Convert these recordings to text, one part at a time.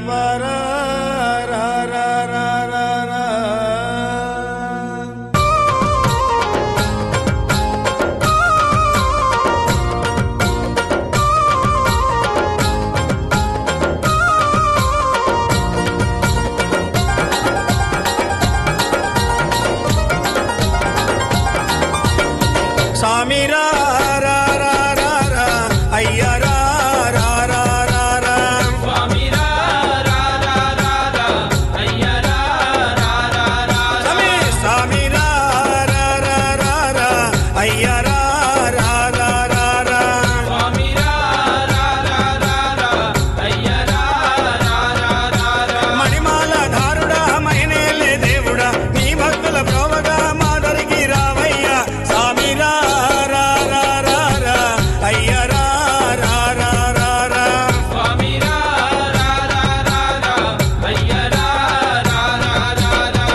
అయ్యవ్వరా రా రా రా రా రా. స్వామి రా రా రా రా రా అయ్య రా రా రా రా రా. స్వామి రా రా రా రా రా అయ్య రా రా రా రా రా. స్వామి రా రా రా రా రా అయ్య రా రా రా రా రా. స్వామి రా రా రా రా రా అయ్య రా రా రా రా రా. మణిమాల ధారుడా మైనేలే దేవుడా నీ భక్తుల ప్రోవగా మాదరికి రావయ్యా. స్వామి రా రా రా రా రా అయ్య రా రా రా రా రా. స్వామి రా రా రా రా రా అయ్య రా రా రా రా రా.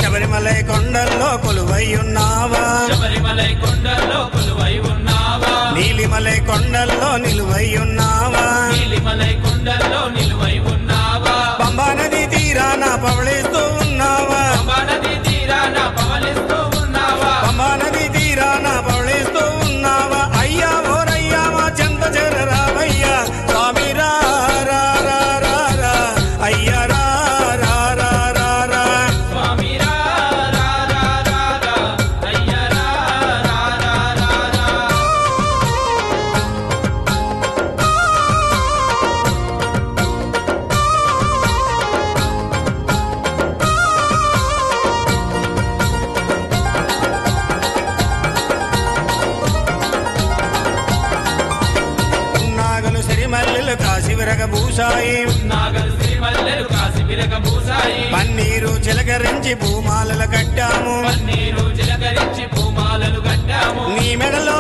శబరిమలై కొండల్లో కొలువై ఉన్నావా. శబరిమలై కొండల్లో కొలువై ఉన్నావా. నీలిమలై కొండల్లో నిలువై ఉన్నావా. నీలిమలై కొండల్లో నిలువై ఉన్నావా. పంబా నది తీరాన పవళిస్తూ ఉన్నావా. పంబా నది తీరాన పవలిస్తూ ఉన్నావా. పంబా నది తీరాన పవళిస్తూ ఉన్నావా. అయ్యా ఓరయ్యా మా చెంత చేరరావయ్యా. స్వామి రా రా రా రా రా అయ్య రా రా రా రా రా. స్వామి రా రా రా రా రా అయ్య రా రా రా రా రా. నాగలు సిరిమల్లెలు కాశీ విరగభూషాయి. నాగలు సిరిమల్లెలు కాసి విరగబూసాయి. పన్నీరు చిలకరించి భూమాలలు కట్టాము. పన్నీరు చిలకరించి పూమాలలు కట్టాము. నీ మెడలో